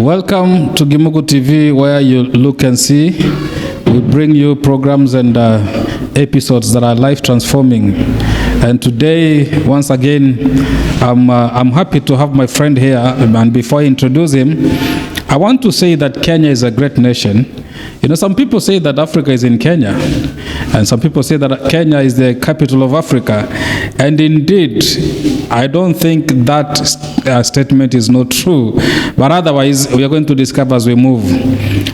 Welcome to Gimugu TV, where you look and see. We bring you programs and episodes that are life transforming. And today, once again, I'm happy to have my friend here. And before I introduce him, I want to say that Kenya is a great nation. You know, some people say that Africa is in Kenya, and some people say that Kenya is the capital of Africa. And indeed, I don't think that statement is not true. But otherwise, we are going to discover as we move.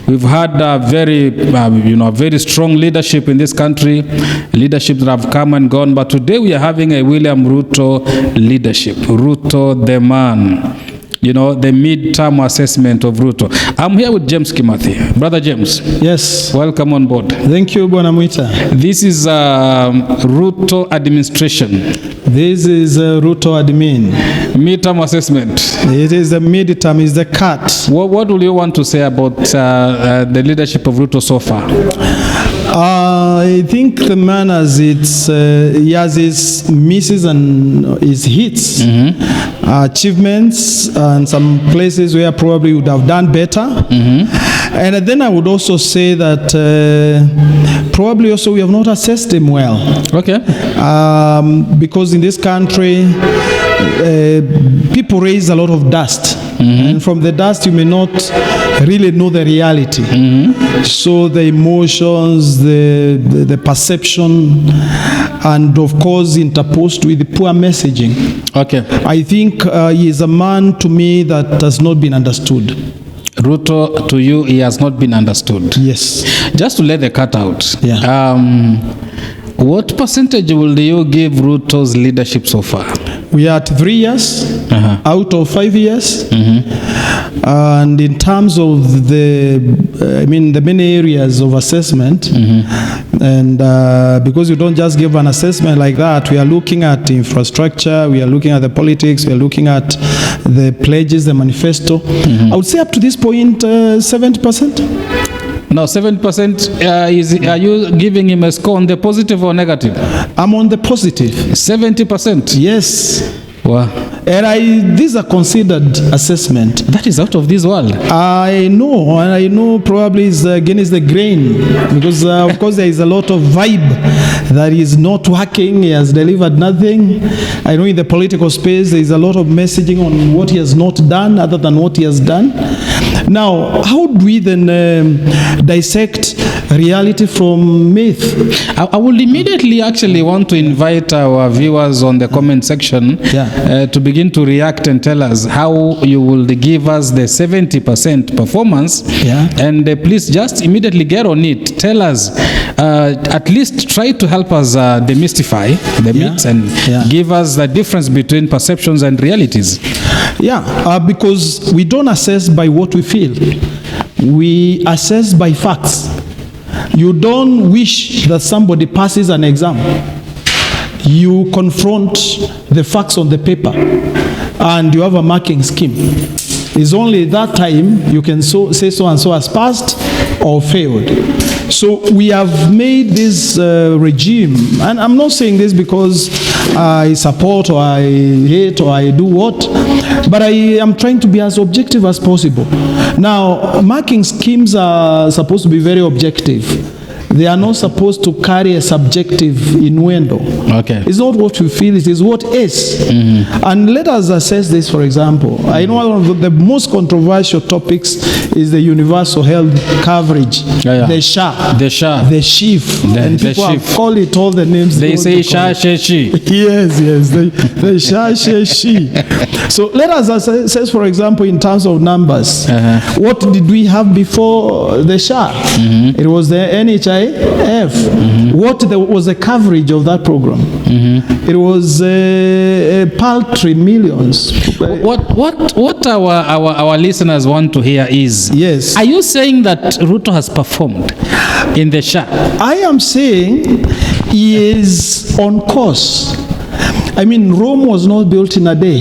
We've had very strong leadership in this country, leadership that have come and gone. But today we are having a William Ruto leadership. Ruto, the man. You know, the mid-term assessment of Ruto. I'm here with James Kimathi. Brother James. Yes. Welcome on board. Thank you, Bwana Mwita. This is Ruto administration. This is Ruto admin. Mid-term assessment. It is the mid-term, is the cut. What will you want to say about the leadership of Ruto so far? I think the man has he has his misses and his hits, achievements, and some places where probably would have done better. And then I would also say that probably also we have not assessed him well. Okay. Because in this country, people raise a lot of dust. And from the dust you may not really know the reality. So the emotions, the perception, and of course interposed with the poor messaging. Okay. I think he is a man to me that has not been understood. Ruto, to you, he has not been understood. Yes. Just to let the cut out. Yeah. What percentage will you give Ruto's leadership so far? We are at 3 years out of 5 years. And in terms of the many areas of assessment, and because you don't just give an assessment like that, we are looking at infrastructure, we are looking at the politics, we are looking at the pledges, the manifesto. I would say up to this point, 70%. Now, 7%, are you giving him a score on the positive or negative? I'm on the positive. 70%? Yes. Wow. And these are considered assessment. That is out of this world. I know, and I know probably is against the grain, because of course there is a lot of vibe that is not working. He has delivered nothing. I know in the political space there is a lot of messaging on what he has not done other than what he has done. Now, how do we then dissect reality from myth? I will immediately actually want to invite our viewers on the comment section to begin to react and tell us how you will give us the 70% performance. And please just immediately get on it. Tell us, at least try to help us demystify the myths and give us the difference between perceptions and realities. Because we don't assess by what we feel. We assess by facts. You don't wish that somebody passes an exam. You confront the facts on the paper and you have a marking scheme. It's only that time you can say so and so has passed or failed. So we have made this regime, and I'm not saying this because I support or I hate or I do what, but I am trying to be as objective as possible. Now, marking schemes are supposed to be very objective. They are not supposed to carry a subjective innuendo. Okay. It's not what we feel, it is what is. And let us assess this, for example. I know one of the most controversial topics is the universal health coverage. The SHA. The SHA. The SHIF. And people have called it all the names. They say SHA, SHI. Yes. The SHA, SHI. So let us assess, for example, in terms of numbers. What did we have before the SHA? It was the NHIF. What was the coverage of that program? It was paltry millions. What our listeners want to hear is, yes, are you saying that Ruto has performed in the SHA? I am saying he is on course. I mean, Rome was not built in a day.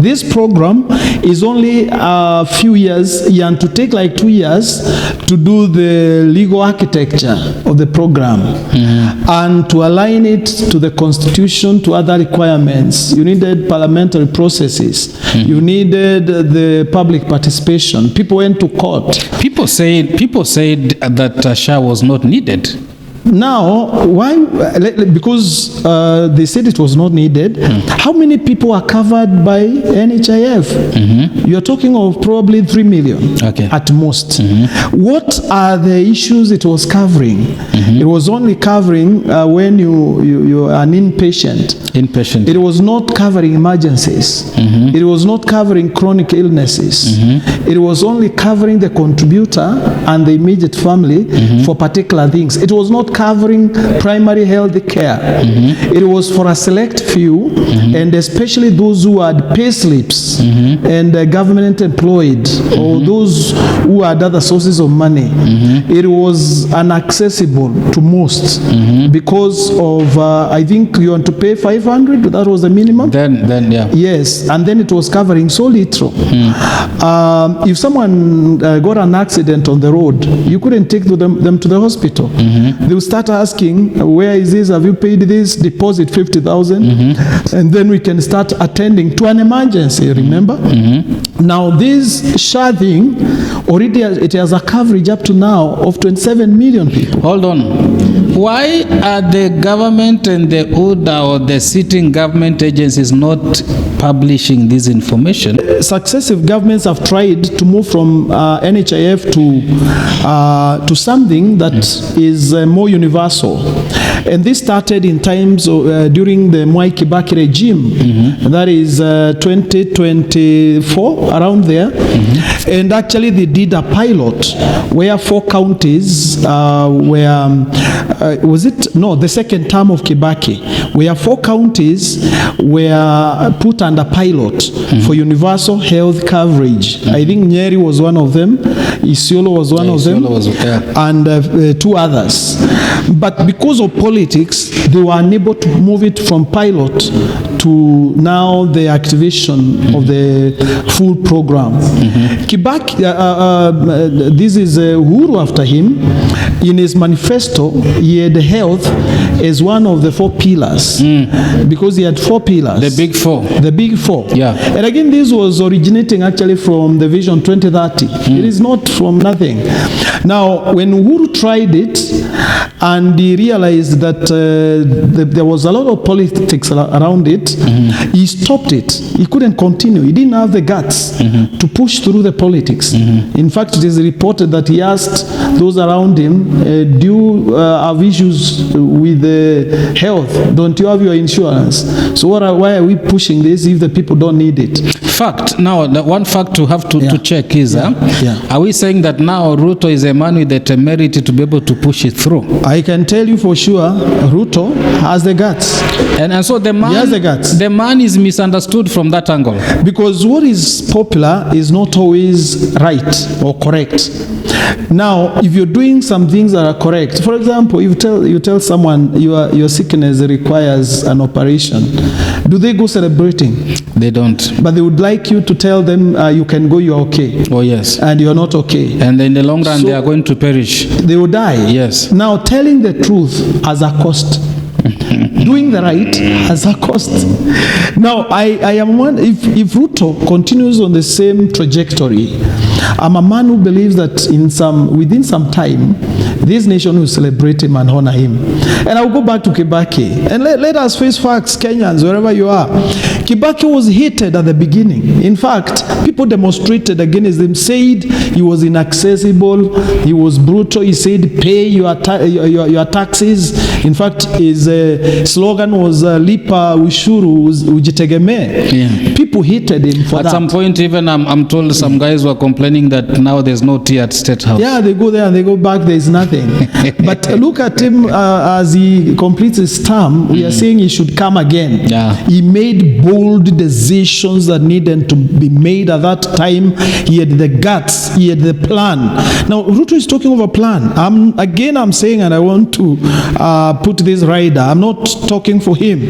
This program is only a few years, and to take like 2 years to do the legal architecture of the program and to align it to the constitution, to other requirements. You needed parliamentary processes. You needed the public participation. People went to court. People said that SHA was not needed. Now, why? Because they said it was not needed. How many people are covered by NHIF? You're talking of probably 3 million at most. What are the issues it was covering? It was only covering when you are an inpatient. It was not covering emergencies. It was not covering chronic illnesses. It was only covering the contributor and the immediate family for particular things. It was not covering primary health care. It was for a select few, and especially those who had pay slips and government employed, or those who had other sources of money. It was inaccessible to most because of, I think you want to pay 500, that was the minimum. Then yeah. Yes, and then it was covering so little. If someone got an accident on the road, you couldn't take them to the hospital. They would start asking, where is this? Have you paid this? Deposit 50,000, and then we can start attending to an emergency. Remember? Now this SHA thing already it has a coverage up to now of 27 million people. Hold on. Why are the government and the ODA or the sitting government agencies not publishing this information? Successive governments have tried to move from NHIF to something that is more universal. And this started in times during the Mwai Kibaki regime. That is 2024, around there. And actually they did a pilot where 4 counties the second term of Kibaki, where 4 counties were put under pilot for universal health coverage. I think Nyeri was one of them, Isiolo was one of them, and 2 others. But because of politics, they were unable to move it from pilot to now the activation of the full program. Kibaki, this is Uhuru after him. In his manifesto, he had health as one of the 4 pillars, because he had 4 pillars. The big 4. The big 4. Yeah. And again, this was originating actually from the Vision 2030. It is not from nothing. Now, when Uhuru tried it, and he realized that there was a lot of politics around it, he stopped it. He couldn't continue. He didn't have the guts to push through the politics. In fact, it is reported that he asked those around him, do you have issues with health? Don't you have your insurance? So why are we pushing this if the people don't need it? Fact. Now, the one fact to have to check is, are we saying that now Ruto is a man with the temerity to be able to push it through? I can tell you for sure, Ruto has the guts. And so the man, he has the guts. The man is misunderstood from that angle. Because what is popular is not always right or correct. Now, if you're doing some things that are correct, for example, you tell someone your sickness requires an operation, do they go celebrating? They don't. But they would like you to tell them you can go, you're okay. Oh, yes. And you're not okay. And in the long run, they are going to perish. They will die. Yes. Now, telling the truth has a cost. Doing the right has a cost. Now, I am one. If Ruto continues on the same trajectory, I'm a man who believes that within some time, this nation will celebrate him and honor him. And I'll go back to Kibaki. And let us face facts, Kenyans, wherever you are. Kibaki was hated at the beginning. In fact, people demonstrated against him, said he was inaccessible, he was brutal. He said, pay your taxes. In fact, his slogan was lipa ushuru ujitegemee. People hated him for that. At some point, even I'm told some guys were complaining that now there's no tea at State House. Yeah, they go there and they go back, there's nothing. But look at him as he completes his term. We are saying he should come again. Yeah. He made bold decisions that needed to be made at that time. He had the guts, he had the plan. Now, Ruto is talking of a plan. I'm saying, and I want to put this rider. I'm not talking for him.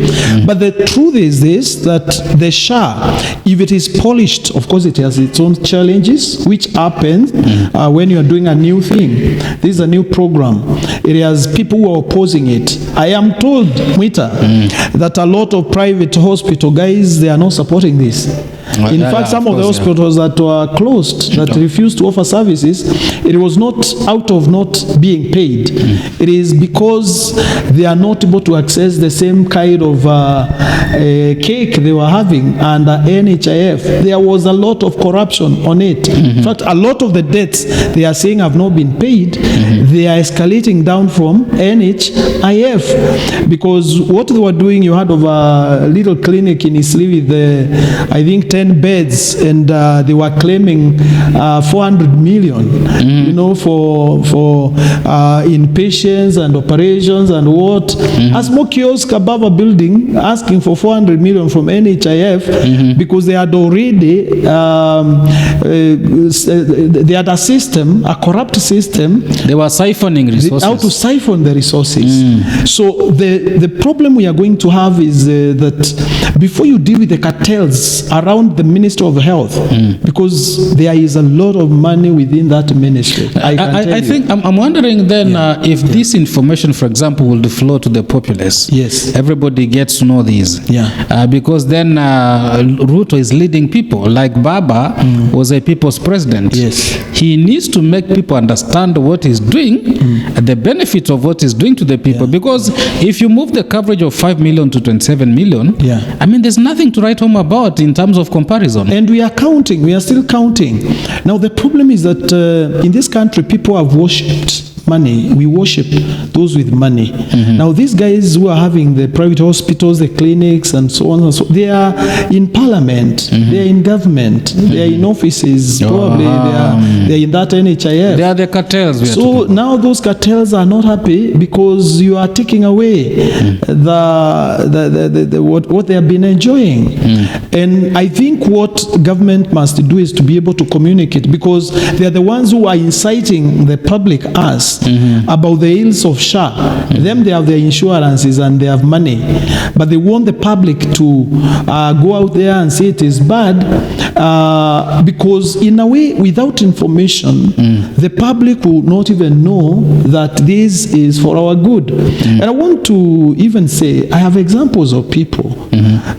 But the truth is this, that the SHA, if it is polished, of course it has its own challenges, which happen when you're doing a new thing. This is a new program. It has people who are opposing it. I am told, Mwita, that a lot of private hospital guys, they are not supporting this. In fact, some of the hospitals that were closed, that refused to offer services, it was not out of not being paid. It is because they are not able to access the same kind of cake they were having under NHIF. There was a lot of corruption on it. In fact, a lot of the debts they are saying have not been paid. They are escalating down from NHIF, because what they were doing, you had of a little clinic in Isli with, I think, 10 beds, and they were claiming 400 million, you know, for inpatients and operations and what. A small kiosk above a building asking for 400 million from NHIF because they had already they had a system, a corrupt system. They were siphoning resources. How to siphon the resources. So the problem we are going to have is that before you deal with the cartels around the Ministry of Health, because there is a lot of money within that ministry. I think I'm wondering then if this information, for example, will flow to the populace. Yes. Everybody gets to know these. Yeah. Because then Ruto is leading people. Like Baba was a people's president. Yes. He needs to make people understand what he's doing, the benefits of what he's doing to the people. Because if you move the coverage of 5 million to 27 million, I mean, there's nothing to write home about in terms of comparison. And we are counting. We are still counting. Now, the problem is that in this country, people have worshipped money. We worship those with money. Now, these guys who are having the private hospitals, the clinics, and so on and so, they are in parliament, they are in government, they are in offices, probably they are in that NHIF. They are the cartels. So now those cartels are not happy because you are taking away what they have been enjoying. And I think what government must do is to be able to communicate, because they are the ones who are inciting the public us about the ills of SHA. Them, they have their insurances and they have money, but they want the public to go out there and say it is bad, because in a way, without information, the public will not even know that this is for our good. And I want to even say, I have examples of people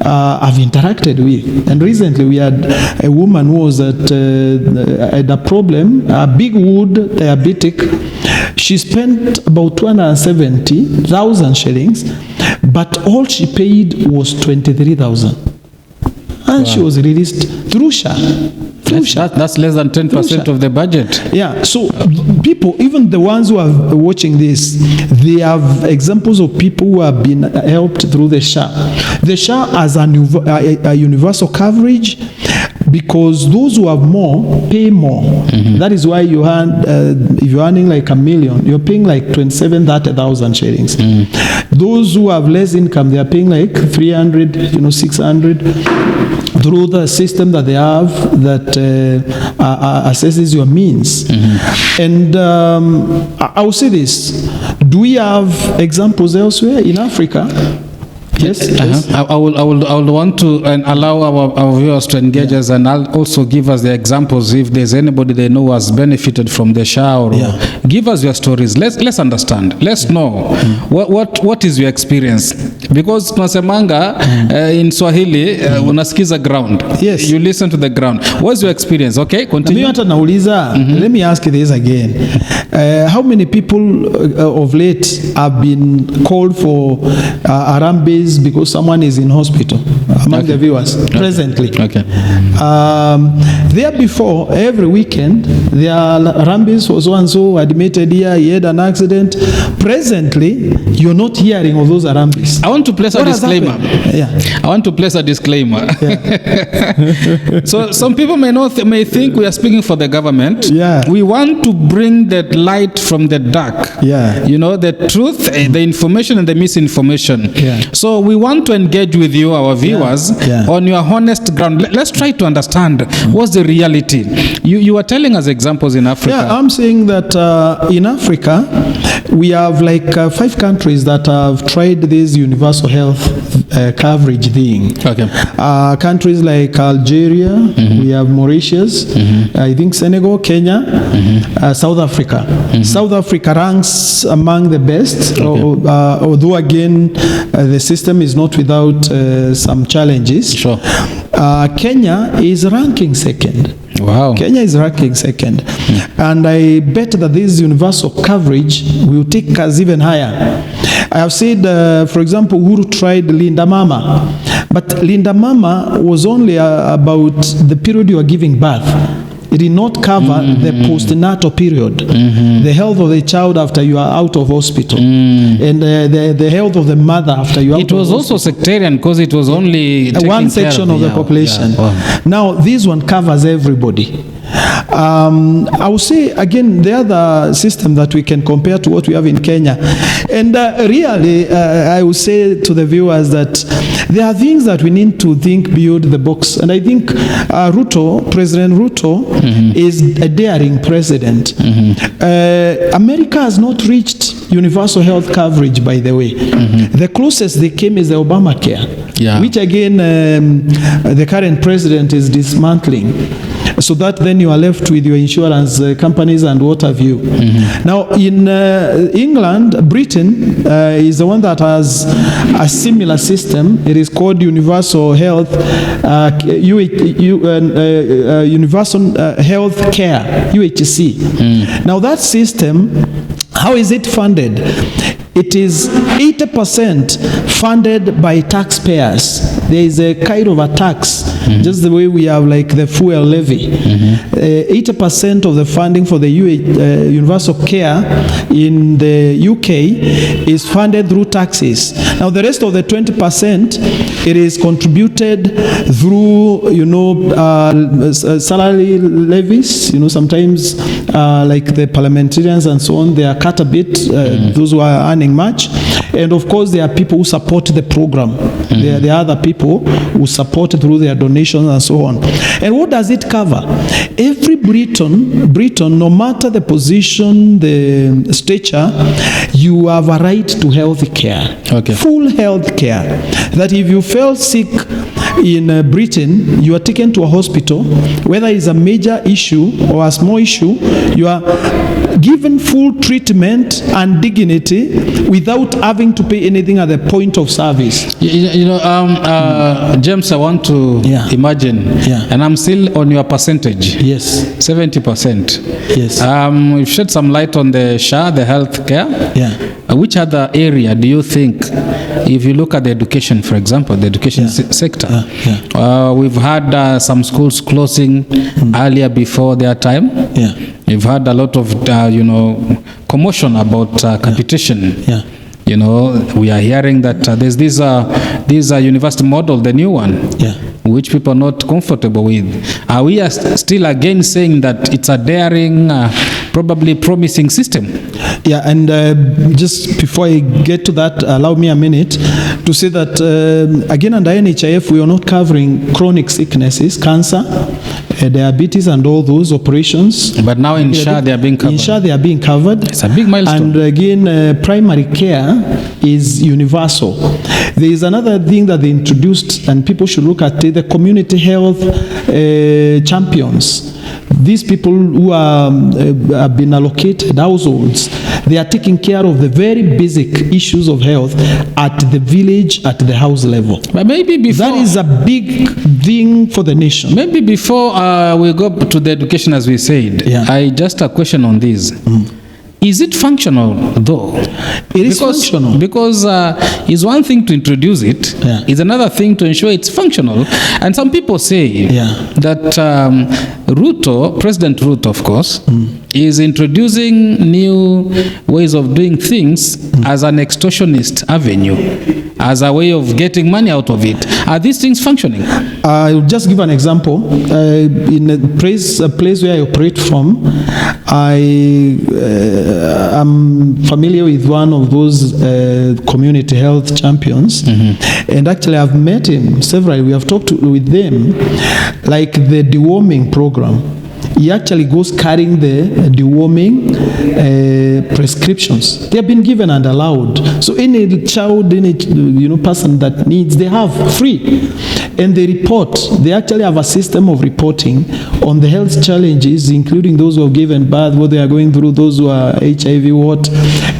I've interacted with. And recently we had a woman who was had a problem, a big wood diabetic. She spent about 270,000 shillings, but all she paid was 23,000. And she was released through SHA. That's less than 10% of the budget. Yeah, so people, even the ones who are watching this, they have examples of people who have been helped through the SHA. The SHA has a universal coverage, because those who have more pay more. That is why you earn, if you're earning like $1 million, you're paying like 30,000 shillings. Those who have less income, they are paying like 300, 600 through the system that they have that assesses your means. And I will say this: do we have examples elsewhere in Africa? Yes. I will want to allow our viewers to engage us, and I'll also give us the examples if there's anybody they know who has benefited from the SHA, or give us your stories. Let's understand. Let's know what is your experience, because tunasemanga in Swahili unasikiza ground. Yes. You listen to the ground. What's your experience? Okay, continue. Hata nauliza, let me ask you this again. How many people of late have been called for Harambee because someone is in hospital among the viewers presently? There before, every weekend there are Harambee for so and so admitted here, he had an accident. Presently, you're not hearing of those Harambee. I want to place a disclaimer. I want to place a disclaimer. So some people may think we are speaking for the government. We want to bring that light from the dark. You know, the truth, the information and the misinformation. So we want to engage with you, our viewers, on your honest ground. Let's try to understand what's the reality. You are telling us examples in Africa. I'm saying that in Africa, we have have like 5 countries that have tried this universal health coverage thing. Okay. Countries like Algeria, we have Mauritius, I think Senegal, Kenya, South Africa. South Africa ranks among the best, although again the system is not without some challenges. Sure. Kenya is ranking second. Wow. Kenya is ranking second. And I bet that this universal coverage will take us even higher. I have said, for example, Uhuru tried Linda Mama. But Linda Mama was only about the period you are giving birth. It did not cover the postnatal period, the health of the child after you are out of hospital, and the health of the mother after you are out of hospital. It was also sectarian because it was only one section of the population. Yeah. Wow. Now, this one covers everybody. I would say, again, the other system that we can compare to what we have in Kenya. And really, I would say to the viewers that there are things that we need to think beyond the box. And I think President Ruto, is a daring president. America has not reached universal health coverage, by the way. The closest they came is the Obamacare, which again, the current president is dismantling. So that then you are left with your insurance companies and what have you. Now, in England, Britain is the one that has a similar system. It is called Universal Health, Universal Health Care, UHC. Now, that system, how is it funded? It is 80% funded by taxpayers. There is a kind of a tax, just the way we have like the fuel levy. 80% of the funding for the universal care in the UK is funded through taxes. Now the rest of the 20%, it is contributed through, salary levies. Sometimes like the parliamentarians and so on, they are cut a bit, those who are earning much. And of course, there are people who support the program. There are other people who support through their donations and so on. And what does it cover? Every Briton, no matter the position, the stature, you have a right to health care. Okay. Full health care. That if you fell sick in Britain, you are taken to a hospital, whether it's a major issue or a small issue, you are given full treatment and dignity without having to pay anything at the point of service. James, I want to imagine, and I'm still on your percentage. Yes. 70%. Yes. You've shed some light on the SHA, the health care. Yeah. Which other area do you think, if you look at the education, for example, the education sector, we've had some schools closing earlier before their time. Yeah. We've had a lot of, commotion about capitation. Yeah. We are hearing that there's this university model, the new one, which people are not comfortable with. Are we still again saying that it's a daring, probably promising system? Yeah, and just before I get to that, allow me a minute to say that, again, under NHIF, we are not covering chronic sicknesses, cancer, diabetes, and all those operations. But now in SHA, they are being covered. In SHA, they are being covered. It's a big milestone. And again, primary care is universal. There is another thing that they introduced, and people should look at it, the community health champions. These people who have been allocated households, they are taking care of the very basic issues of health at the village, at the house level. But maybe before, that is a big thing for the nation. Maybe before we go to the education, as we said, I just a question on this. Is it functional though? It is functional. Because it's one thing to introduce it, it's another thing to ensure it's functional. And some people say that President Ruto, of course, is introducing new ways of doing things as an extortionist avenue, as a way of getting money out of it. Are these things functioning? I'll just give an example. In a place where I operate from, I'm familiar with one of those community health champions, and actually I've met him several. We have talked with them, like the deworming program. he actually goes carrying the deworming prescriptions. They have been given and allowed. So any child, any person that needs, they have free. And they report. They actually have a system of reporting on the health challenges, including those who have given birth, what they are going through, those who are HIV, what.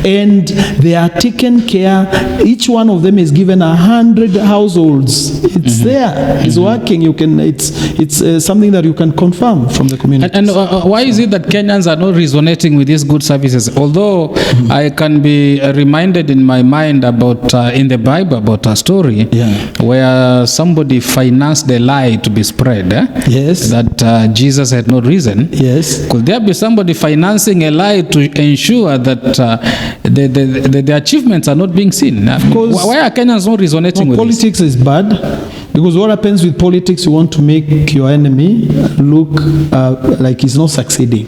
And they are taken care. Each one of them is given 100 households. It's there. It's working. You can. It's something that you can confirm from the community. And why is it that Kenyans are not resonating with these good services? Although I can be reminded in my mind about in the Bible about a story where somebody financed the lie to be spread. Yes. That Jesus had no reason. Yes. Could there be somebody financing a lie to ensure that the achievements are not being seen? Of course. Why are Kenyans not resonating with politics is bad, because what happens with politics, you want to make your enemy look like he's not succeeding.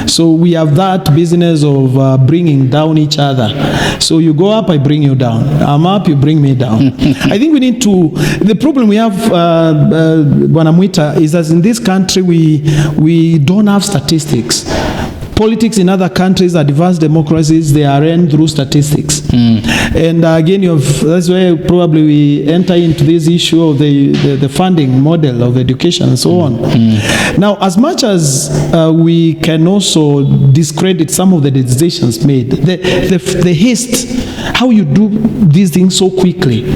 So we have that business of bringing down each other. So you go up, I bring you down. I'm up, you bring me down. I think we need to, the problem we have, Bwanamwita, is that in this country we don't have statistics. Politics in other countries, advanced democracies, they are run through statistics. And again, that's where probably we enter into this issue of the funding model of education and so on. Now, as much as we can also discredit some of the decisions made, the haste, how you do these things so quickly.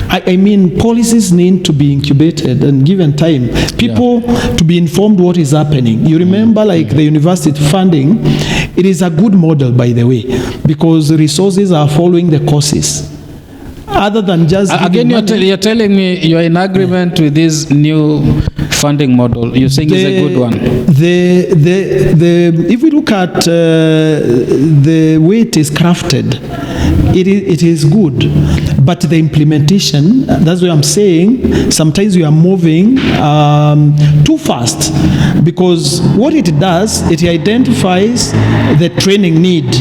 I mean, policies need to be incubated and given time. People to be informed what is happening. You remember, like the university funding, it is a good model, by the way, because resources are following the courses. Other than just again, you're telling me you're in agreement with this new funding model. You're saying it's a good one. If we look at the way it is crafted, it is good, but the implementation, that's what I'm saying, sometimes we are moving too fast, because what it does, it identifies the training need.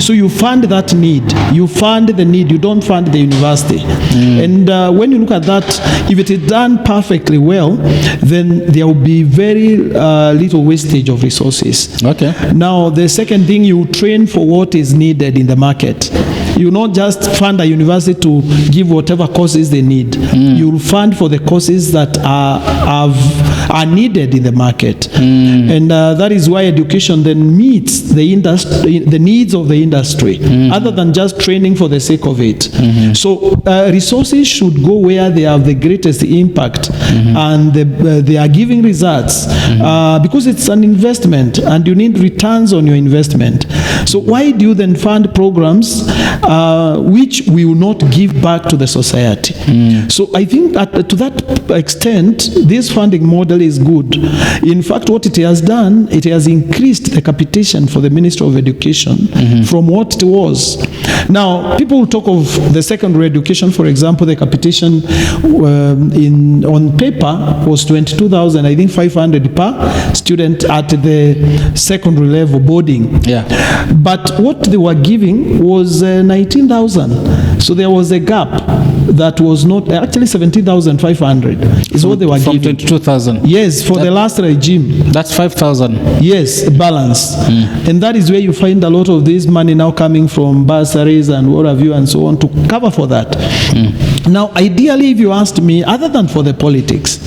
So you fund that need, you fund the need, you don't fund the university. And when you look at that, if it is done perfectly well, then there will be very little wastage of resources. Okay. Now, the second thing, you train for what is needed in the market. You not just fund a university to give whatever courses they need. You will fund for the courses that are needed in the market. And that is why education then meets the industry, the needs of the industry, other than just training for the sake of it. So resources should go where they have the greatest impact and they are giving results, because it's an investment and you need returns on your investment. So why do you then fund programs which we will not give back to the society? So I think that to that extent, this funding model is good. In fact, what it has done, it has increased the capitation for the Ministry of Education from what it was. Now, people will talk of the secondary education, for example, the capitation on paper was 22,000, I think 500 per student at the secondary level boarding. But what they were giving was 19,000. So there was a gap that was not, actually 17,500 is what they were giving. From 22,000? Yes, for the last regime. That's 5,000? Yes, balance. And that is where you find a lot of this money now coming from bursaries and what have you and so on to cover for that. Now, ideally, if you asked me, other than for the politics,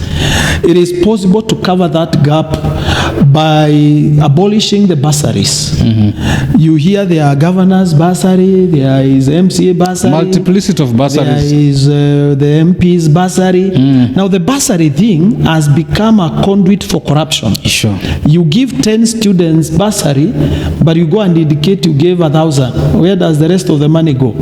it is possible to cover that gap by abolishing the bursaries. You hear there are governor's bursary, there is MCA bursary. Multiplicity of bursaries. There is the MP's bursary. Now, the bursary thing has become a conduit for corruption. Sure. You give 10 students bursary, but you go and indicate you gave 1,000. Where does the rest of the money go?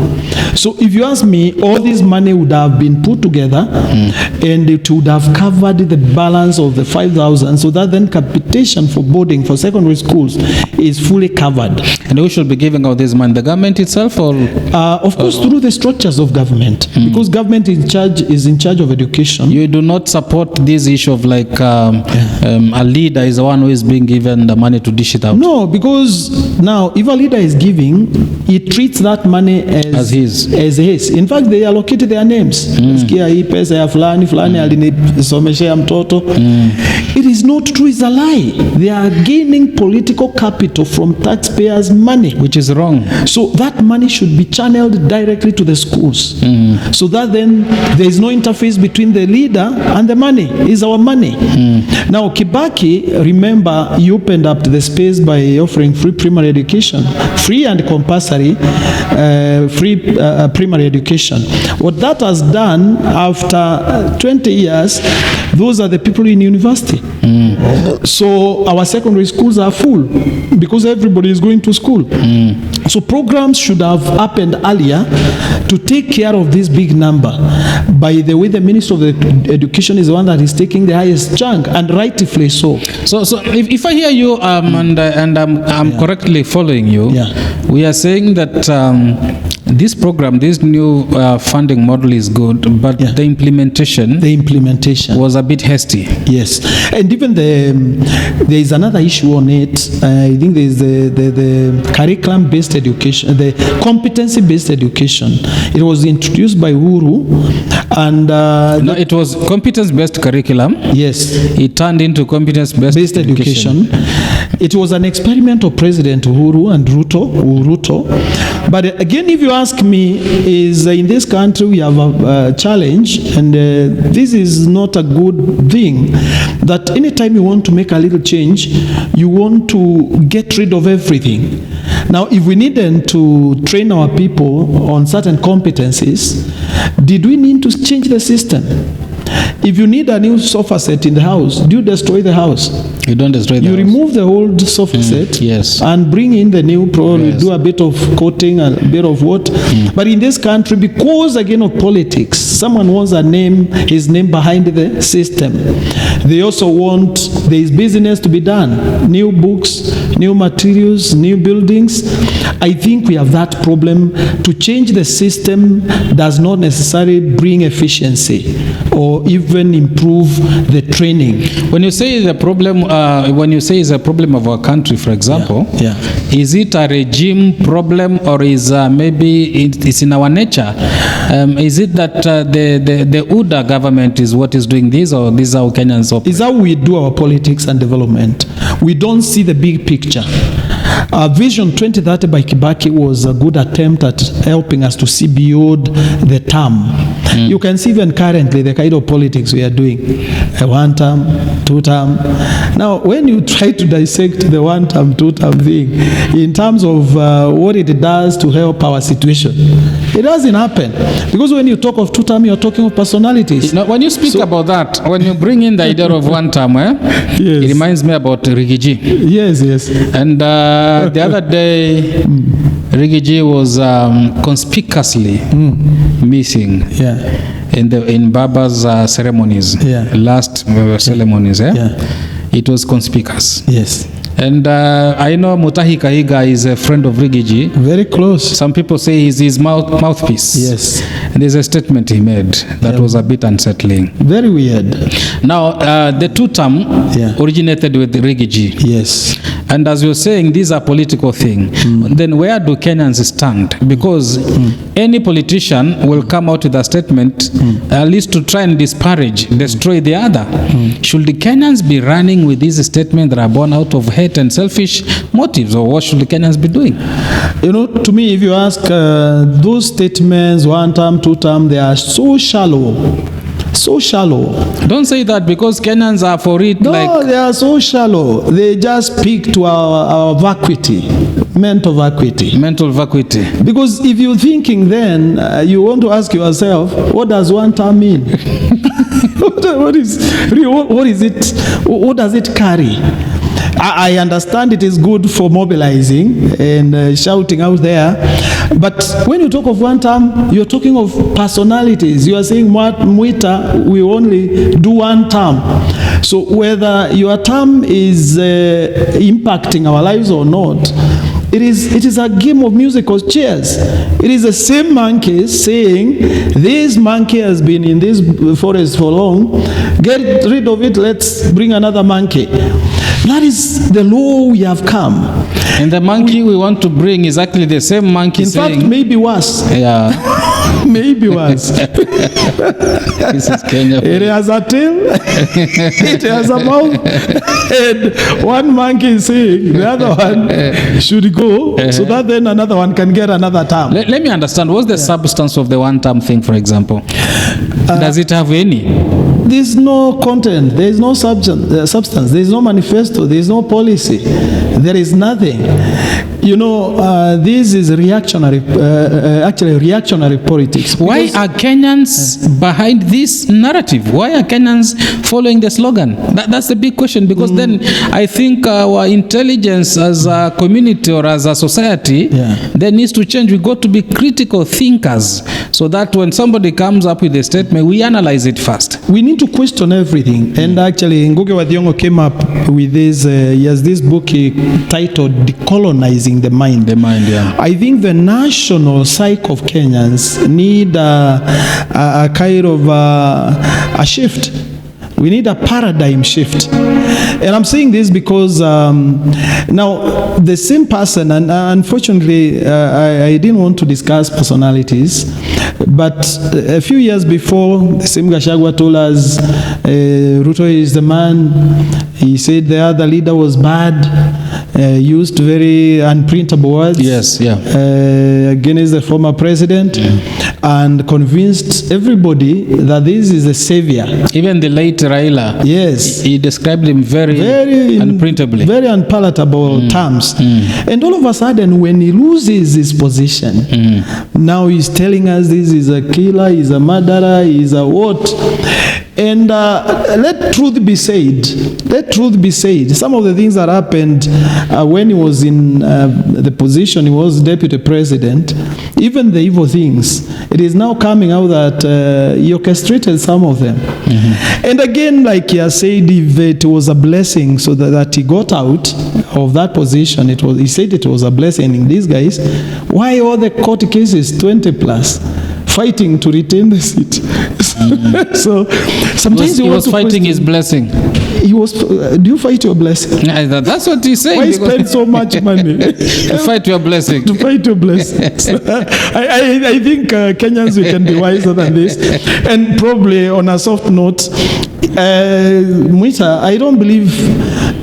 So if you ask me, all this money would have been put together and it would have covered the balance of the 5,000, so that then capitation for boarding for secondary schools is fully covered. And who should be giving out this money? The government itself, or? Of course, through the structures of government, because government is in charge of education. You do not support this issue of like a leader is the one who is being given the money to dish it out? No, because now if a leader is giving, he treats that money as his. In fact, they allocated their names. Sikia hii pesa ya fulani fulani alinisomeshea mtoto. It is not true, it's a lie. They are gaining political capital from taxpayers' money, which is wrong. So that money should be channeled directly to the schools, so that then there is no interface between the leader and the money. It's our money. Now Kibaki, remember, he opened up the space by offering free primary education, free and compulsory primary education. What that has done, after 20 years, those are the people in university. So our secondary schools are full because everybody is going to school. So programs should have happened earlier to take care of this big number. By the way, the Minister of Education is the one that is taking the highest chunk, and rightfully so. So if I hear you and I'm correctly following you, we are saying that this program, this new funding model is good, but the implementation was a bit hasty. Yes, and even there is another issue on it. I think there is the curriculum-based education, the competency-based education. It was introduced by Uhuru, and no, it was competence-based curriculum. Yes, it turned into competence-based education. It was an experiment of President Uhuru and Ruto. But again, if you ask me, is in this country we have a challenge, and this is not a good thing, that anytime you want to make a little change, you want to get rid of everything. Now, if we needed to train our people on certain competencies, did we need to change the system? If you need a new sofa set in the house, do you destroy the house? You don't destroy the house. You remove the old sofa set, yes, and bring in the new, probably do a bit of coating, a bit of what. But in this country, because again of politics, someone wants his name behind the system. They also want there is business to be done. New books, new materials, new buildings. I think we have that problem. To change the system does not necessarily bring efficiency or even improve the training. When you say the problem, it's a problem of our country, for example, is it a regime problem, or is maybe it's in our nature? Is it that the UDA government is what is doing this, or this is how Kenyans operate? It's how we do our politics and development. We don't see the big picture. Vision 2030 by Kibaki was a good attempt at helping us to see beyond the term. You can see even currently the kind of politics we are doing. A one-term, two-term. Now, when you try to dissect the one-term, two-term thing in terms of what it does to help our situation, it doesn't happen. Because when you talk of two-term, you're talking of personalities. Now, when you speak about that, when you bring in the idea of one-term, it reminds me about Rigiji. Yes. And the other day, Rigiji was conspicuously missing in Baba's ceremonies, last ceremonies. It was conspicuous. Yes. And I know Mutahi Kahiga is a friend of Rigiji. Very close. Some people say he's his mouthpiece. Yes. And there's a statement he made that was a bit unsettling. Very weird. Now, the two-term originated with Rigiji. Yes. And as you're saying, these are political things. Then where do Kenyans stand? Because any politician will come out with a statement at least to try and destroy the other. Should the Kenyans be running with these statements that are born out of hate and selfish motives, or what should the Kenyans be doing? You know, to me, if you ask those statements, one term, two term, they are so shallow. So shallow. Don't say that, because Kenyans are for it. No, they are so shallow. They just speak to our vacuity, mental vacuity. Because if you're thinking then, you want to ask yourself, what does one term mean? What is it? What does it carry? I understand it is good for mobilizing and shouting out there, but when you talk of one term, you're talking of personalities. You are saying Mwita, we only do one term. So whether your term is impacting our lives or not, it is a game of musical chairs. It is the same monkey saying, this monkey has been in this forest for long, get rid of it, let's bring another monkey. That is the law we have come. And the monkey we want to bring is actually the same monkey in fact, maybe worse. Yeah. Maybe worse. This is Kenya. It has a tail, it has a mouth, and one monkey is saying the other one should go, so that then another one can get another term. Let me understand. What's the substance of the one-term thing, for example? Does it have any? There's no content, there is no substance, there is no manifesto, there is no policy, there is nothing. You know, this is reactionary, actually reactionary politics. Why are Kenyans behind this narrative? Why are Kenyans following the slogan? That's the big question, because then I think our intelligence as a community or as a society then needs to change. We got to be critical thinkers, so that when somebody comes up with a statement, we analyze it first. We need to question everything. And actually, Ngugi wa Thiong'o came up with this, he has this book titled Decolonizing the Mind. The mind, yeah. I think the national psyche of Kenyans need a kind of a shift. We need a paradigm shift. And I'm saying this because now the same person, and unfortunately I didn't want to discuss personalities, but a few years before, the same Gachagua told us Ruto is the man. He said the other leader was bad, used very unprintable words against the former president, and convinced everybody that this is a savior. Even the late Raila, yes, he described him very unprintably, very unpalatable terms. And all of a sudden, when he loses his position, now he's telling us this is a killer, he's a murderer, he's a what? And let truth be said. Let truth be said. Some of the things that happened when he was in the position, he was deputy president, even the evil things, it is now coming out that he orchestrated some of them. And again, like he has said, if it was a blessing so that he got out of that position, he said it was a blessing in these guys. Why all the court cases, 20 plus? Fighting to retain the seat. So sometimes he was fighting his blessing. He was. Do you fight your blessing? That's what he's saying. Why spend so much money to fight your blessing? To fight your blessings. I think Kenyans, we can be wiser than this. And probably on a soft note, Mwita, I don't believe,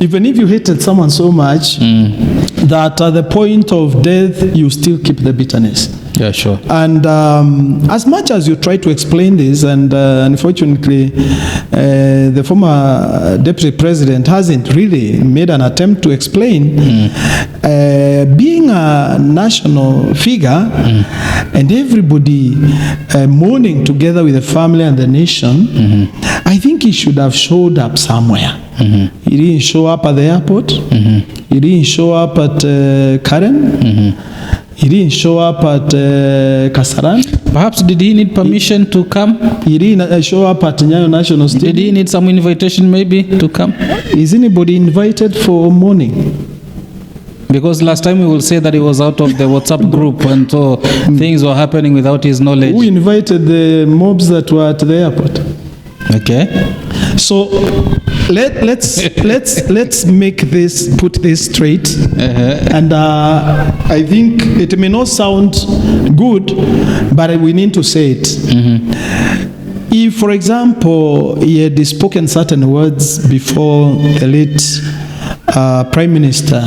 even if you hated someone so much, that at the point of death you still keep the bitterness. Yeah, sure. And as much as you try to explain this, and unfortunately, the former deputy president hasn't really made an attempt to explain, being a national figure and everybody mourning together with the family and the nation, I think he should have showed up somewhere. He didn't show up at the airport. He didn't show up at Karen. He didn't show up at Kasarani. Perhaps did he need permission to come? He didn't show up at Nyayo National Stadium. Did he need some invitation maybe to come? Is anybody invited for mourning? Because last time we will say that he was out of the WhatsApp group and so things were happening without his knowledge. Who invited the mobs that were at the airport? Okay. So let's make this, put this straight. And I think it may not sound good, but we need to say it. If, for example, he had spoken certain words before the late Prime Minister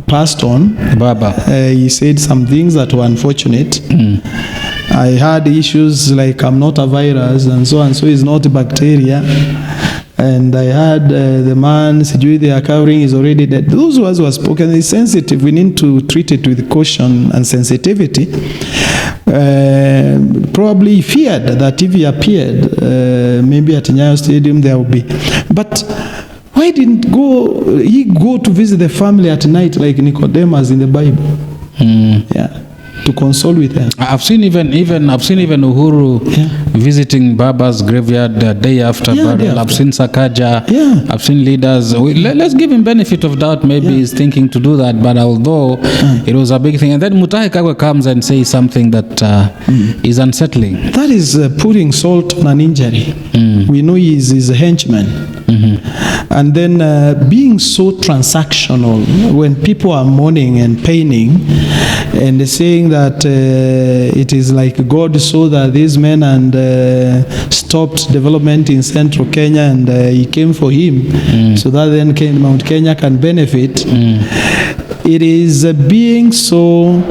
passed on, Baba, he said some things that were unfortunate. I had issues like I'm not a virus and so is not a bacteria. And I had the man, Sijui, they are covering, is already dead. Those words were spoken. It's sensitive. We need to treat it with caution and sensitivity. Probably feared that if he appeared, maybe at Nyayo Stadium there will be. But why didn't he go to visit the family at night like Nicodemus in the Bible? Yeah. To console with them. I've seen even Uhuru visiting Baba's graveyard the day after burial. I've seen Sakaja. I've seen leaders. Let's give him benefit of doubt. Maybe he's thinking to do that, but although it was a big thing, and then Mutahi Kagwe comes and says something that is unsettling. That is putting salt on an injury. We know he is his henchman. And then being so transactional, when people are mourning and paining and saying that it is like God saw that these men and stopped development in central Kenya and he came for him so that then Mount Kenya can benefit. It is being so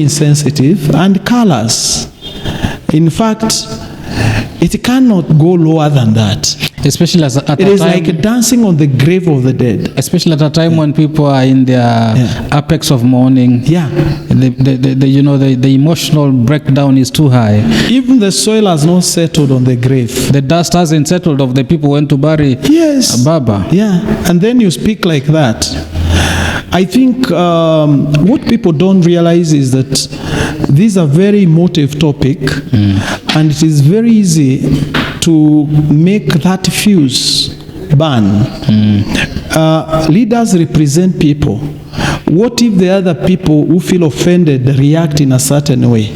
insensitive and callous. In fact, it cannot go lower than that. Especially at it is time, like dancing on the grave of the dead. Especially at a time when people are in their apex of mourning. Yeah. The emotional breakdown is too high. Even the soil has not settled on the grave. The dust hasn't settled of the people who went to bury Baba. Yeah. And then you speak like that. I think what people don't realize is that this is a very emotive topic, and it is very easy to make that fuse burn. Leaders represent people. What if the other people who feel offended react in a certain way?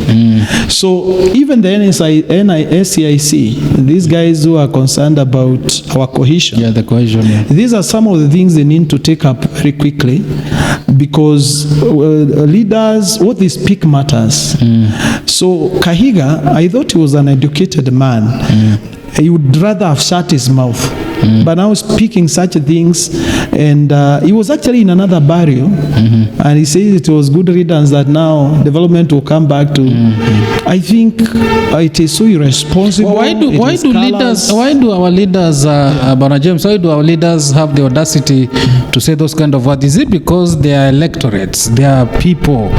So even the NSCIC, these guys who are concerned about our cohesion, the cohesion, these are some of the things they need to take up very quickly, because leaders, what they speak matters. So Kahiga, I thought he was an educated man. He would rather have shut his mouth. But now speaking such things, and he was actually in another burial, and he says it was good riddance that now development will come back to. I think it is so irresponsible. Well, why do our leaders, Bwana James, why do our leaders have the audacity to say those kind of words? Is it because they are electorates, they are people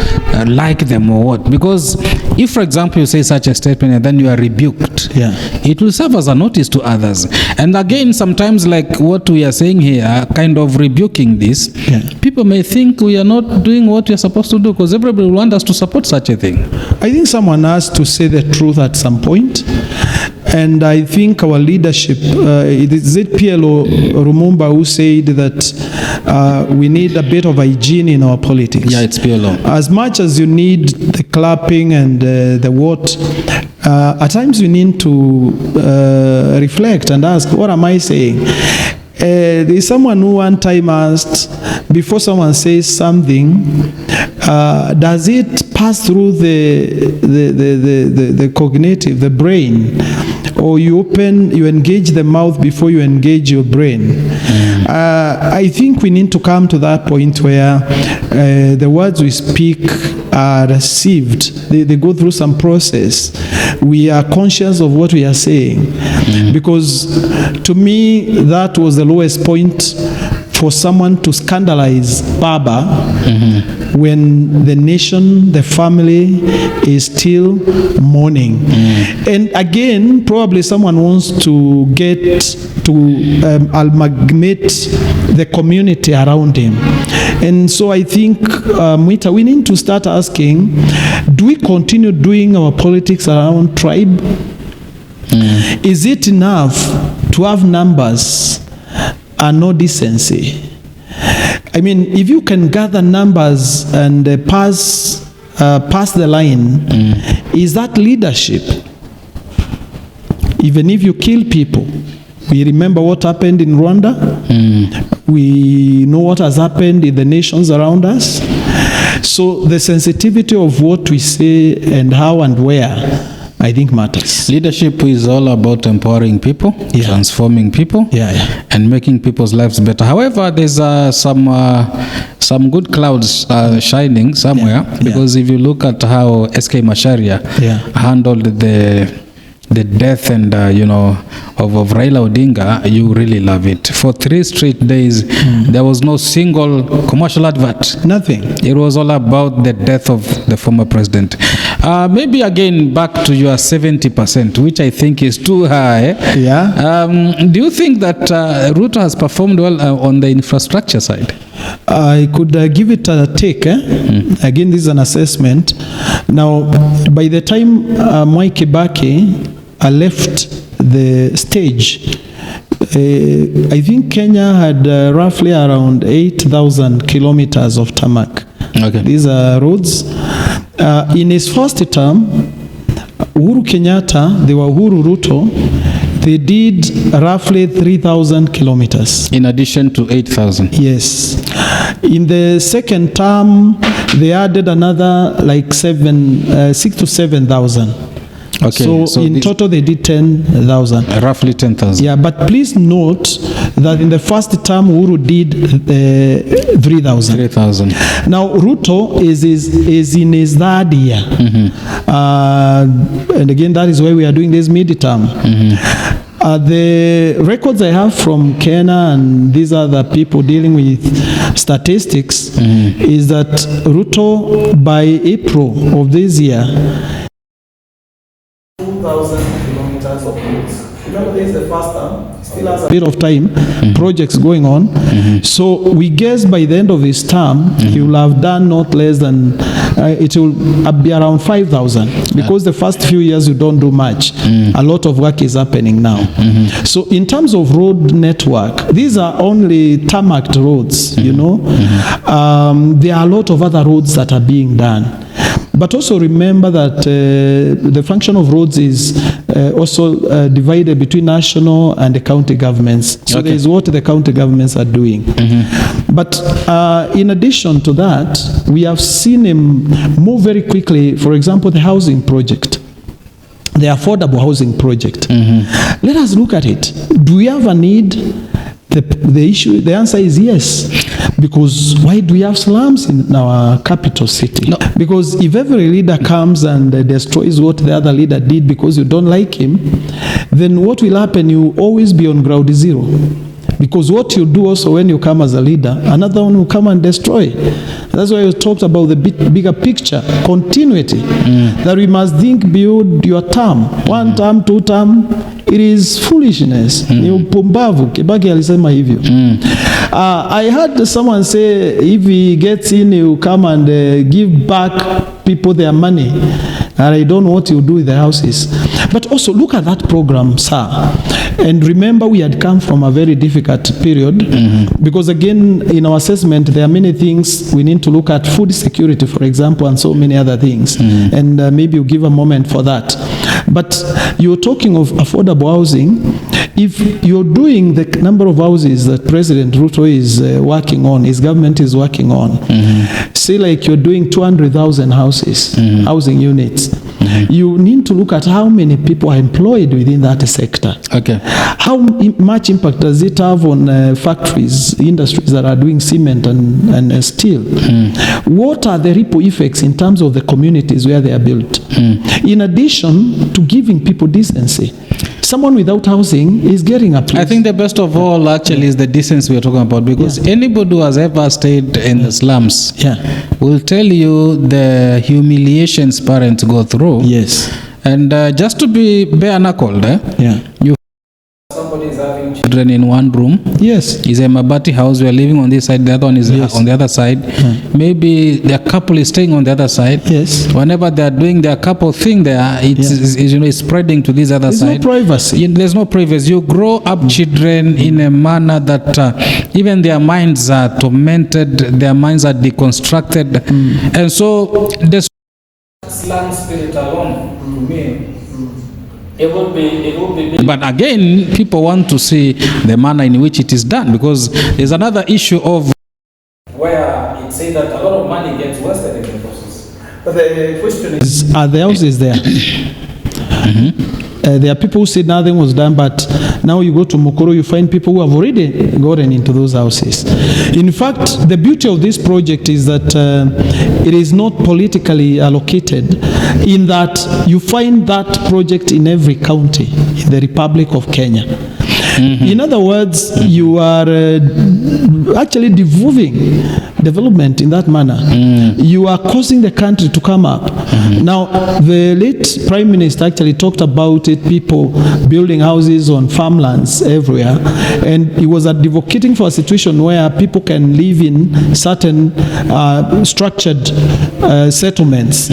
like them, or what? Because if, for example, you say such a statement and then you are rebuked, it will serve as a notice to others. And again, sometimes like what we are saying here, kind of rebuking this, people may think we are not doing what we are supposed to do, because everybody will want us to support such a thing. I think someone has to say the truth at some point. And I think our leadership, is it PLO Rumumba who said that we need a bit of hygiene in our politics? Yeah, it's PLO. As much as you need the clapping and the what, at times you need to reflect and ask, what am I saying? There is someone who one time asked, before someone says something, does it pass through the cognitive, the brain, or you engage the mouth before you engage your brain? I think we need to come to that point where the words we speak are received. They go through some process. We are conscious of what we are saying. Because to me, that was the lowest point for someone to scandalize Baba when the nation, the family is still mourning. And again, probably someone wants to get to amalgamate the community around him. And so I think, Mwita, we need to start asking, do we continue doing our politics around tribe? Is it enough to have numbers and no decency? I mean, if you can gather numbers and pass the line, is that leadership? Even if you kill people, we remember what happened in Rwanda. We know what has happened in the nations around us. So the sensitivity of what we say and how and where, I think, matters. Leadership is all about empowering people, transforming people, and making people's lives better. However, there's some good clouds shining somewhere, because if you look at how SK Macharia handled the death and of Raila Odinga, you really love it. For 3 straight days, there was no single commercial advert. Nothing. It was all about the death of the former president. Maybe again back to your 70%, which I think is too high. Do you think that Ruto has performed well on the infrastructure side? I could give it a take. Again, this is an assessment. Now, by the time Mwai Kibaki left the stage, I think Kenya had roughly around 8,000 kilometers of tarmac. These are roads. In his first term, Uhuru Kenyatta, they were Uhuru Ruto, they did roughly 3,000 kilometers. In addition to 8,000. Yes. In the second term, they added another like 6 to 7,000. Okay, so in total, they did 10,000. Roughly 10,000. Yeah, but please note that in the first term, Uhuru did 3,000. 3,000. Now, Ruto is in his third year. And again, that is why we are doing this mid-term. The records I have from Kenya and these other people dealing with statistics is that Ruto, by April of this year, 2,000 kilometers of roads. Remember, this is the first term. Still has a bit of time, projects going on. So we guess by the end of his term, he will have done not less than, it will be around 5,000. Because the first few years you don't do much. A lot of work is happening now. So in terms of road network, these are only tarmacked roads, you know. There are a lot of other roads that are being done. But also remember that the function of roads is also divided between national and the county governments. So there is what the county governments are doing. But in addition to that, we have seen him move very quickly, for example, the housing project. The affordable housing project. Let us look at it. Do we have a need? The answer is yes. Because why do we have slums in our capital city? No. Because if every leader comes and destroys what the other leader did because you don't like him, then what will happen? You always be on ground zero. Because what you do also when you come as a leader, another one will come and destroy. That's why you talked about the bigger picture, continuity. That we must think beyond your term. One term, two term, it is foolishness. Ni upumbavu. Kibaki alisema hivyo. I heard someone say if he gets in, he will come and give back people their money. And I don't know what you do with the houses. But also look at that program, sir. And remember, we had come from a very difficult period. Because again, in our assessment, there are many things we need to look at. Food security, for example, and so many other things. And maybe you give a moment for that. But you're talking of affordable housing. If you're doing the number of houses that President Ruto is working on, his government is working on, say like you're doing 200,000 houses, housing units, you need to look at how many people are employed within that sector. Okay. How much impact does it have on factories, industries that are doing cement and steel? What are the ripple effects in terms of the communities where they are built? In addition to giving people decency. Someone without housing is getting a place. I think the best of all actually is the decency we're talking about, because anybody who has ever stayed in the slums will tell you the humiliations parents go through. Yes. And just to be bare knuckled, you somebody is having children in one room. Yes. It's a mabati house. We are living on this side. The other one is on the other side. Maybe the couple is staying on the other side. Yes. Whenever they are doing their couple thing there, it's spreading to this other side. There's no privacy. There's no privacy. You grow up children in a manner that even their minds are tormented. Their minds are deconstructed. And so the slum spirit alone, to me, it would be. But again, people want to see the manner in which it is done, because there's another issue of where it says that a lot of money gets wasted in the process. But the question is, are the houses there? There are people who say nothing was done, but now you go to Mukuru, you find people who have already gotten into those houses. In fact, the beauty of this project is that it is not politically allocated, in that you find that project in every county in the Republic of Kenya. In other words, you are actually devolving development in that manner. You are causing the country to come up. Now, the late Prime Minister actually talked about it, people building houses on farmlands everywhere, and he was advocating for a situation where people can live in certain structured settlements.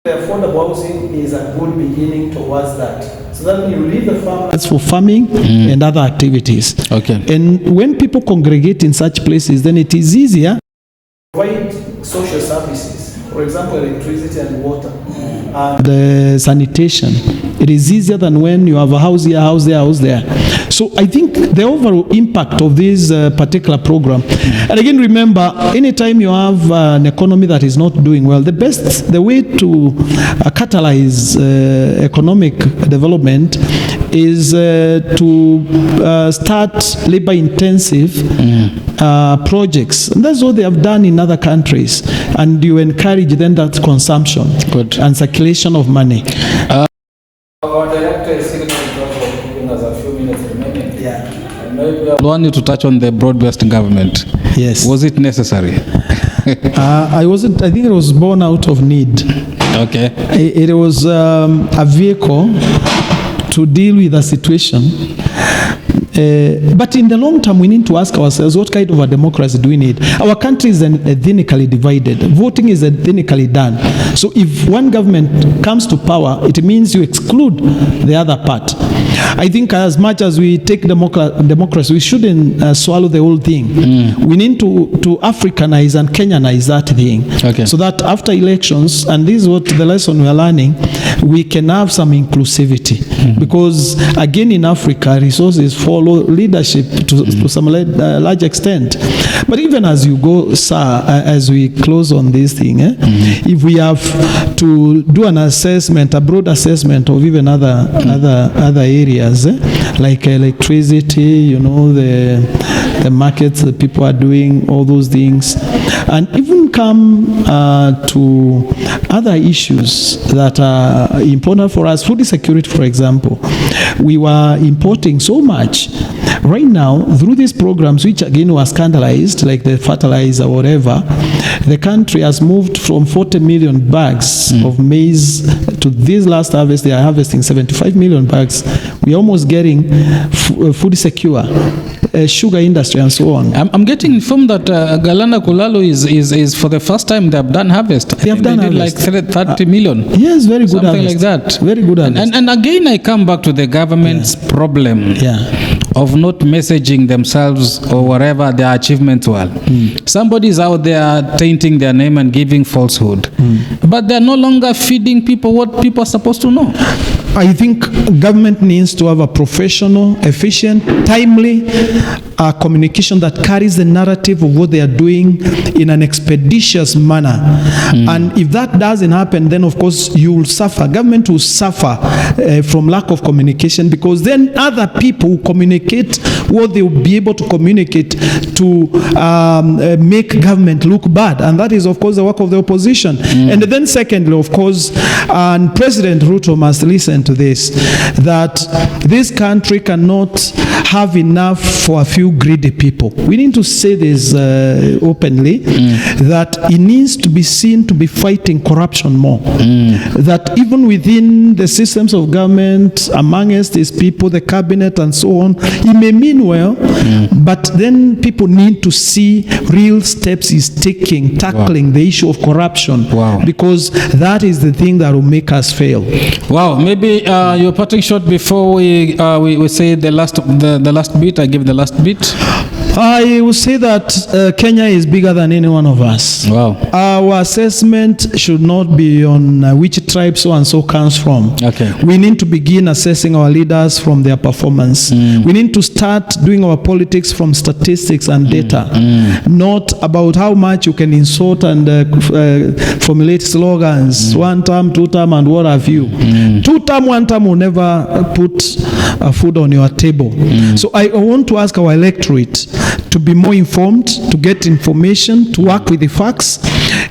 The affordable housing is a good beginning towards that. So that you leave the farmlands for farming and other activities. Okay. And when people congregate in such places, then it is easier to provide social services, for example, electricity and water, and the sanitation. It is easier than when you have a house here, house there, house there. So I think the overall impact of this particular program, and again remember, anytime you have an economy that is not doing well, the way to catalyze economic development is to start labor-intensive projects. And that's what they have done in other countries. And you encourage then that consumption. Good. And circulation of money. Our director is giving us a few minutes remaining. Yeah. And maybe I want you to touch on the broad-based government. Yes. Was it necessary? I think it was born out of need. Okay. It was a vehicle to deal with a situation. But in the long term, we need to ask ourselves, what kind of a democracy do we need? Our country is ethnically divided. Voting is ethnically done. So if one government comes to power, it means you exclude the other part. I think as much as we take democracy, we shouldn't swallow the whole thing. We need to Africanize and Kenyanize that thing. Okay. So that after elections, and this is what the lesson we are learning, we can have some inclusivity. Because again in Africa, resources follow leadership to some large extent. But even as you go, sir, as we close on this thing, if we have to do an assessment, a broad assessment of even other areas, like electricity, the markets that people are doing, all those things, and even come to other issues that are important for us. Food security, for example. We were importing so much. Right now, through these programs, which again were scandalized, like the fertilizer or whatever, the country has moved from 40 million bags of maize to this last harvest. They are harvesting 75 million bags. We're almost getting food secure. Sugar industry and so on. I'm getting informed that Galana Kulalo is for the first time they have done harvest. They have done harvest. Like 30 million. Yes, very good something harvest. like that. Very good harvest. And again, I come back to the government's problem of not messaging themselves or whatever their achievements were. Somebody is out there tainting their name and giving falsehood. But they're no longer feeding people what people are supposed to know. I think government needs to have a professional, efficient, timely communication that carries the narrative of what they are doing in an expeditious manner. And if that doesn't happen, then of course you will suffer. Government will suffer from lack of communication, because then other people will communicate what they will be able to communicate to make government look bad. And that is, of course, the work of the opposition. And then secondly, of course, and President Ruto must listen to this, that this country cannot have enough for a few greedy people. We need to say this openly, that it needs to be seen to be fighting corruption more. That even within the systems of government, amongst these people, the cabinet and so on, it may mean well, but then people need to see real steps he's taking, tackling the issue of corruption, because that is the thing that will make us fail. Wow, maybe you're parting short before we say the last bit. I give the last bit. I will say that Kenya is bigger than any one of us. Wow. Our assessment should not be on which tribe so and so comes from. Okay. We need to begin assessing our leaders from their performance. We need to start doing our politics from statistics and data, not about how much you can insult and formulate slogans, 1 term, 2 term, and what have you. 2 term, 1 term will never put food on your table. So I want to ask our electorate to be more informed, to get information, to work with the facts.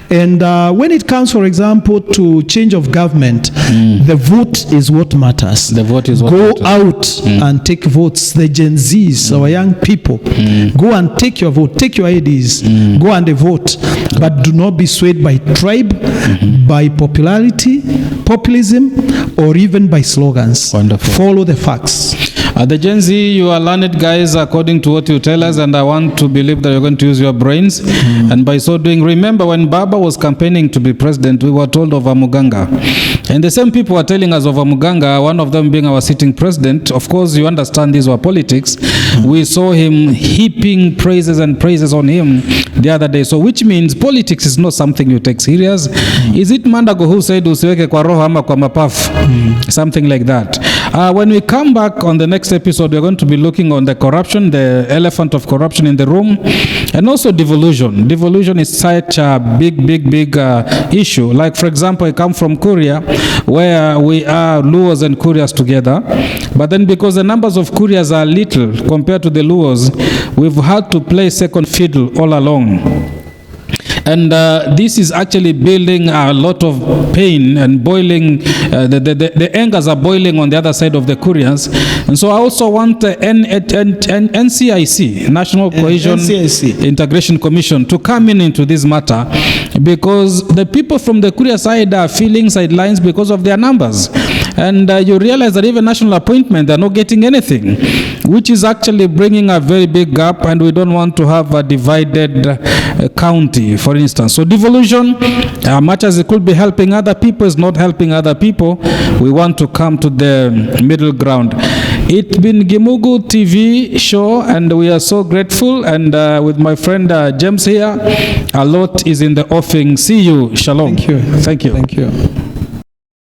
And when it comes, for example, to change of government, the vote is what matters. The vote is what matters. Go out and take votes. The Gen Zs, our young people, go and take your vote, take your IDs, go and vote. But do not be swayed by tribe, by popularity, populism, or even by slogans. Wonderful. Follow the facts. The Gen Z, you are learned guys according to what you tell us, and I want to believe that you're going to use your brains. And by so doing, remember when Baba was campaigning to be president, we were told of Amuganga. And the same people were telling us of Amuganga, one of them being our sitting president. Of course, you understand these were politics. We saw him heaping praises and praises on him the other day. So which means politics is not something you take serious. Is it Mandago who said usiweke kwa roho ama kwa mapafu? Something like that. When we come back on the next episode, we're going to be looking on the corruption, the elephant of corruption in the room, and also devolution. Devolution is such a big issue. Like, for example, I come from Kuria, where we are Luos and Kurias together. But then because the numbers of Kurias are little compared to the Luos, we've had to play second fiddle all along. And this is actually building a lot of pain and boiling, the angers are boiling on the other side of the Kurians. And so I also want the NCIC, National Cohesion Integration Commission, to come into this matter, because the people from the Kuria side are feeling sidelines because of their numbers. And you realize that even national appointment, they're not getting anything, which is actually bringing a very big gap, and we don't want to have a divided county, for instance. So devolution, much as it could be helping other people, is not helping other people. We want to come to the middle ground. It's been Gimugu TV show, and we are so grateful. And with my friend James here, a lot is in the offing. See you. Shalom. Thank you. Thank you. Thank you.